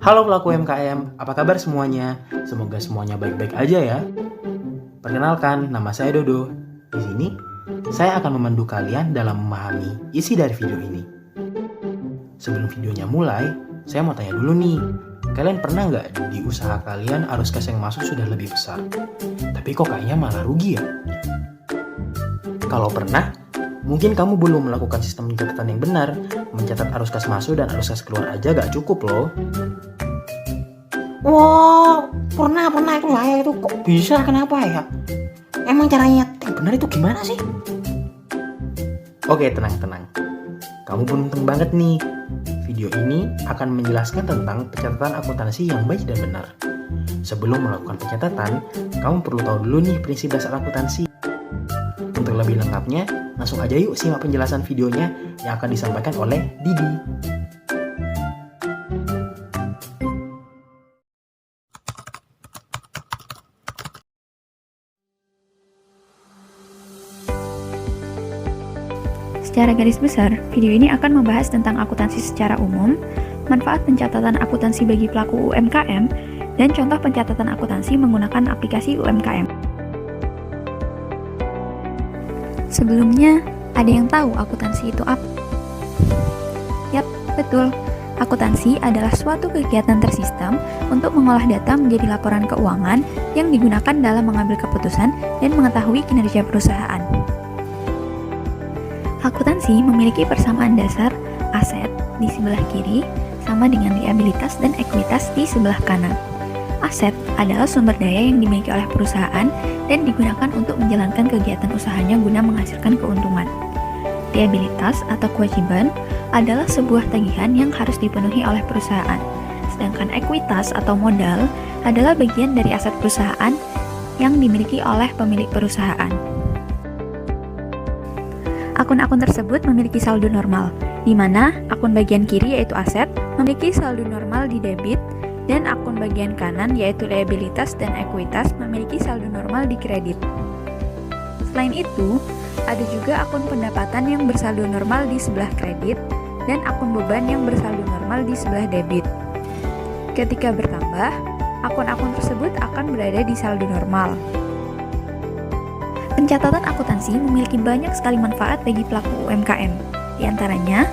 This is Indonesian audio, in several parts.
Halo pelaku UMKM, apa kabar semuanya? Semoga semuanya baik-baik aja ya. Perkenalkan, nama saya Dodo. Di sini, saya akan memandu kalian dalam memahami isi dari video ini. Sebelum videonya mulai, saya mau tanya dulu nih. Kalian pernah nggak di usaha kalian arus kas yang masuk sudah lebih besar? Tapi kok kayaknya malah rugi ya? Kalau pernah, mungkin kamu belum melakukan sistem pencatatan yang benar. Mencatat arus kas masuk dan arus kas keluar aja gak cukup loh. Wow, pernah itu saya itu kok bisa, kenapa ya? Emang caranya yang benar itu gimana sih? Oke, tenang. Kamu beruntung banget nih. Video ini akan menjelaskan tentang pencatatan akuntansi yang baik dan benar. Sebelum melakukan pencatatan, kamu perlu tahu dulu nih prinsip dasar akuntansi. Untuk lebih lengkapnya, langsung aja yuk simak penjelasan videonya yang akan disampaikan oleh Didi. Secara garis besar, video ini akan membahas tentang akuntansi secara umum, manfaat pencatatan akuntansi bagi pelaku UMKM, dan contoh pencatatan akuntansi menggunakan aplikasi UMKM. Sebelumnya, ada yang tahu akuntansi itu apa? Yap, betul. Akuntansi adalah suatu kegiatan tersistem untuk mengolah data menjadi laporan keuangan yang digunakan dalam mengambil keputusan dan mengetahui kinerja perusahaan. Akuntansi memiliki persamaan dasar aset di sebelah kiri sama dengan liabilitas dan ekuitas di sebelah kanan. Aset adalah sumber daya yang dimiliki oleh perusahaan dan digunakan untuk menjalankan kegiatan usahanya guna menghasilkan keuntungan. Liabilitas atau kewajiban adalah sebuah tagihan yang harus dipenuhi oleh perusahaan. Sedangkan ekuitas atau modal adalah bagian dari aset perusahaan yang dimiliki oleh pemilik perusahaan. Akun-akun tersebut memiliki saldo normal, di mana akun bagian kiri yaitu aset memiliki saldo normal di debit, dan akun bagian kanan yaitu liabilitas dan ekuitas memiliki saldo normal di kredit. Selain itu, ada juga akun pendapatan yang bersaldo normal di sebelah kredit, dan akun beban yang bersaldo normal di sebelah debit. Ketika bertambah, akun-akun tersebut akan berada di saldo normal. Pencatatan akuntansi memiliki banyak sekali manfaat bagi pelaku UMKM. Di antaranya,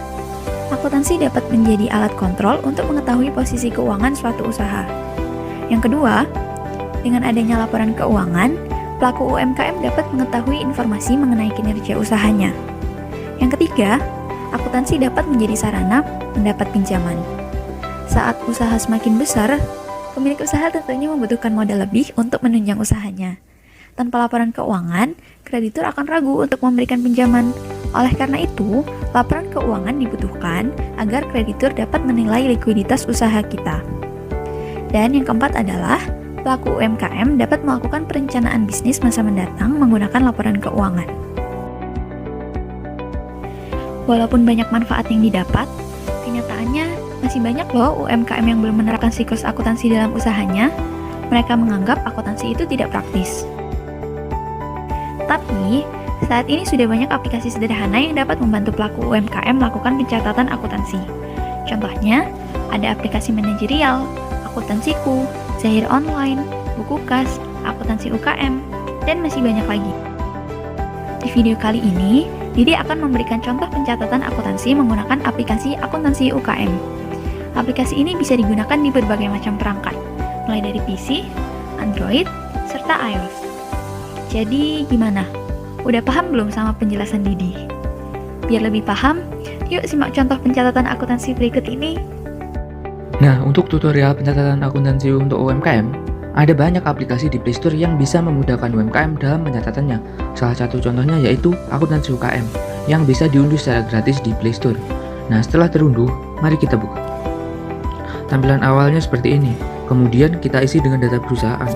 akuntansi dapat menjadi alat kontrol untuk mengetahui posisi keuangan suatu usaha. Yang kedua, dengan adanya laporan keuangan, pelaku UMKM dapat mengetahui informasi mengenai kinerja usahanya. Yang ketiga, akuntansi dapat menjadi sarana mendapat pinjaman. Saat usaha semakin besar, pemilik usaha tentunya membutuhkan modal lebih untuk menunjang usahanya. Tanpa laporan keuangan, kreditur akan ragu untuk memberikan pinjaman. Oleh karena itu, laporan keuangan dibutuhkan agar kreditur dapat menilai likuiditas usaha kita. Dan yang keempat adalah, pelaku UMKM dapat melakukan perencanaan bisnis masa mendatang menggunakan laporan keuangan. Walaupun banyak manfaat yang didapat, kenyataannya masih banyak loh UMKM yang belum menerapkan siklus akuntansi dalam usahanya. Mereka menganggap akuntansi itu tidak praktis. Tapi, saat ini sudah banyak aplikasi sederhana yang dapat membantu pelaku UMKM melakukan pencatatan akuntansi. Contohnya, ada aplikasi manajerial, Akuntansiku, Zahir Online, Buku Kas, Akuntansi UKM, dan masih banyak lagi. Di video kali ini, Didi akan memberikan contoh pencatatan akuntansi menggunakan aplikasi Akuntansi UKM. Aplikasi ini bisa digunakan di berbagai macam perangkat, mulai dari PC, Android, serta iOS. Jadi gimana? Udah paham belum sama penjelasan Didi? Biar lebih paham, yuk simak contoh pencatatan akuntansi berikut ini. Nah, untuk tutorial pencatatan akuntansi untuk UMKM, ada banyak aplikasi di Play Store yang bisa memudahkan UMKM dalam pencatatannya. Salah satu contohnya yaitu Akuntansi UKM, yang bisa diunduh secara gratis di Play Store. Nah, setelah terunduh, mari kita buka. Tampilan awalnya seperti ini, kemudian kita isi dengan data perusahaan.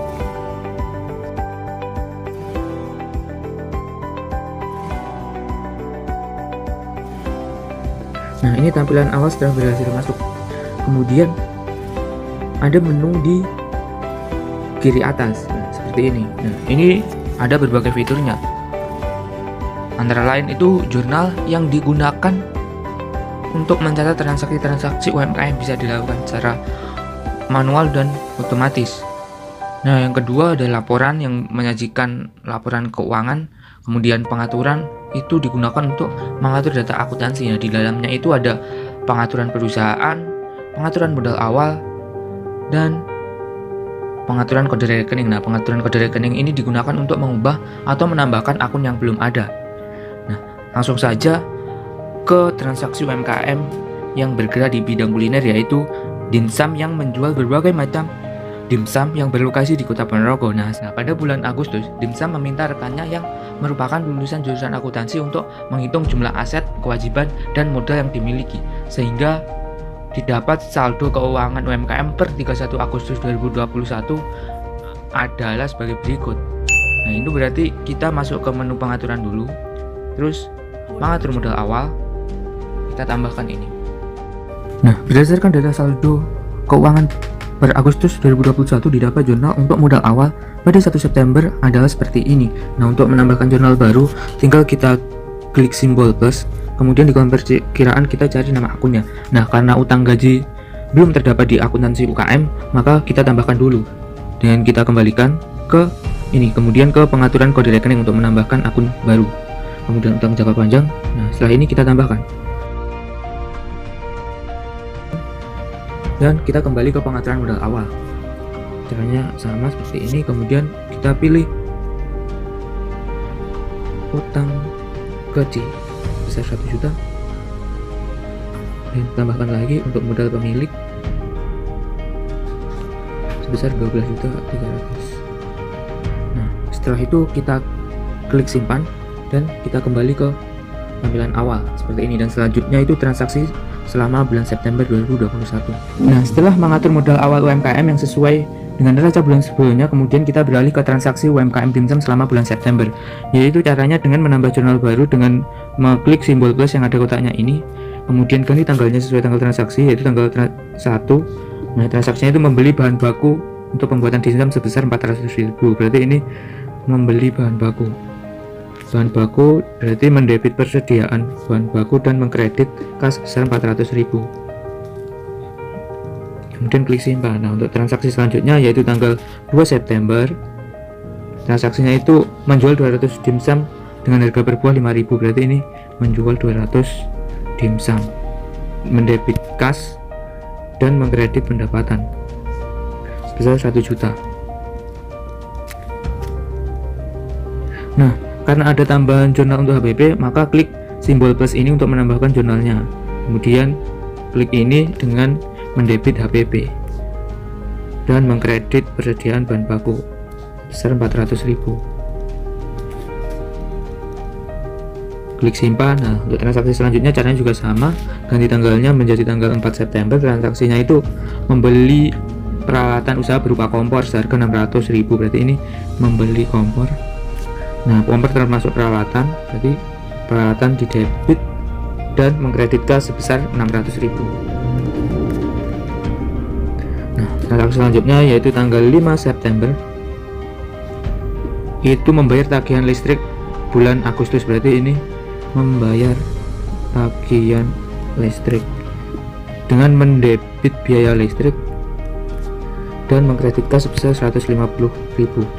Nah, ini tampilan awal setelah berhasil masuk. Kemudian ada menu di kiri atas, nah, seperti ini. Nah, ini ada berbagai fiturnya. Antara lain itu jurnal yang digunakan untuk mencatat transaksi-transaksi UMKM bisa dilakukan secara manual dan otomatis. Nah, yang kedua ada laporan yang menyajikan laporan keuangan, kemudian pengaturan itu digunakan untuk mengatur data akuntansi. Nah, di dalamnya itu ada pengaturan perusahaan, pengaturan modal awal, dan pengaturan kode rekening. Nah, pengaturan kode rekening ini digunakan untuk mengubah atau menambahkan akun yang belum ada. Nah, langsung saja ke transaksi UMKM yang bergerak di bidang kuliner, yaitu dimsum yang menjual berbagai macam dimsum yang berlokasi di Kota Ponorogo. Nah, pada bulan Agustus, dimsum meminta rekannya yang merupakan lulusan jurusan akuntansi untuk menghitung jumlah aset, kewajiban, dan modal yang dimiliki, sehingga didapat saldo keuangan UMKM per 31 Agustus 2021 adalah sebagai berikut. Nah, itu berarti kita masuk ke menu pengaturan dulu, terus mengatur modal awal, kita tambahkan ini. Nah, berdasarkan data saldo keuangan per Agustus 2021 didapat jurnal untuk modal awal pada 1 September adalah seperti ini. Nah, untuk menambahkan jurnal baru, tinggal kita klik simbol plus, kemudian di kolom perkiraan kita cari nama akunnya. Nah, karena utang gaji belum terdapat di akuntansi UKM, maka kita tambahkan dulu. Dan kita kembalikan ke ini, kemudian ke pengaturan kode rekening untuk menambahkan akun baru. Kemudian utang jangka panjang. Nah, setelah ini kita tambahkan. Dan kita kembali ke pengaturan modal awal. Caranya sama seperti ini, kemudian kita pilih utang gaji besar 1 juta dan tambahkan lagi untuk modal pemilik sebesar 12.300.000. Nah, setelah itu kita klik simpan dan kita kembali ke tampilan awal seperti ini, dan selanjutnya itu transaksi selama bulan September 2021. Nah, setelah mengatur modal awal UMKM yang sesuai dengan neraca bulan sebelumnya, kemudian kita beralih ke transaksi UMKM dimsum selama bulan September, yaitu caranya dengan menambah jurnal baru dengan mengklik simbol plus yang ada kotaknya ini, kemudian ganti tanggalnya sesuai tanggal transaksi, yaitu tanggal 1. Nah, transaksinya itu membeli bahan baku untuk pembuatan dimsum sebesar 400.000. Berarti ini membeli bahan baku. Bahan baku berarti mendebit persediaan bahan baku dan mengkredit kas sebesar 400.000. Kemudian klik simpan. Nah, untuk transaksi selanjutnya yaitu tanggal 2 September, transaksinya itu menjual 200 dimsum dengan harga per buah 5.000. Berarti ini menjual 200 dimsum, mendebit kas dan mengkredit pendapatan sebesar 1 juta. Nah, karena ada tambahan jurnal untuk HPP, maka klik simbol plus ini untuk menambahkan jurnalnya. Kemudian klik ini dengan mendebit HPP dan mengkredit persediaan bahan baku besar 400.000. Klik simpan. Nah, untuk transaksi selanjutnya caranya juga sama, ganti tanggalnya menjadi tanggal 4 September. Transaksinya itu membeli peralatan usaha berupa kompor seharga 600.000. Berarti ini membeli kompor. Nah, kompor termasuk peralatan, berarti peralatan didebit dan mengkredit kas sebesar 600.000. Nah, transaksi selanjutnya yaitu tanggal 5 September itu membayar tagihan listrik bulan Agustus. Berarti ini membayar tagihan listrik dengan mendebit biaya listrik dan mengkredit kas sebesar 150.000.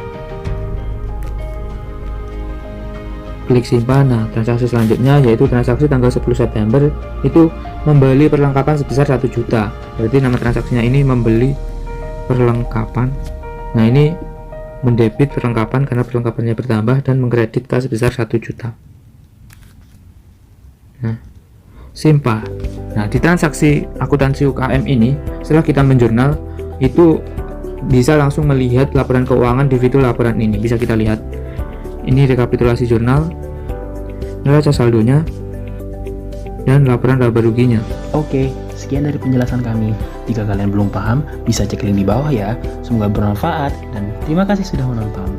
Klik simpan. Nah, transaksi selanjutnya yaitu transaksi tanggal 10 September itu membeli perlengkapan sebesar 1 juta. Berarti nama transaksinya ini membeli perlengkapan. Nah, ini mendebit perlengkapan karena perlengkapannya bertambah dan mengkredit kas sebesar 1 juta. Nah, simpan. Nah, di transaksi akuntansi UKM ini setelah kita menjurnal itu bisa langsung melihat laporan keuangan di fitur laporan ini. Bisa kita lihat. Ini rekapitulasi jurnal, neraca saldonya, dan laporan laba ruginya. Oke, sekian dari penjelasan kami. Jika kalian belum paham, bisa cek link di bawah ya. Semoga bermanfaat dan terima kasih sudah menonton.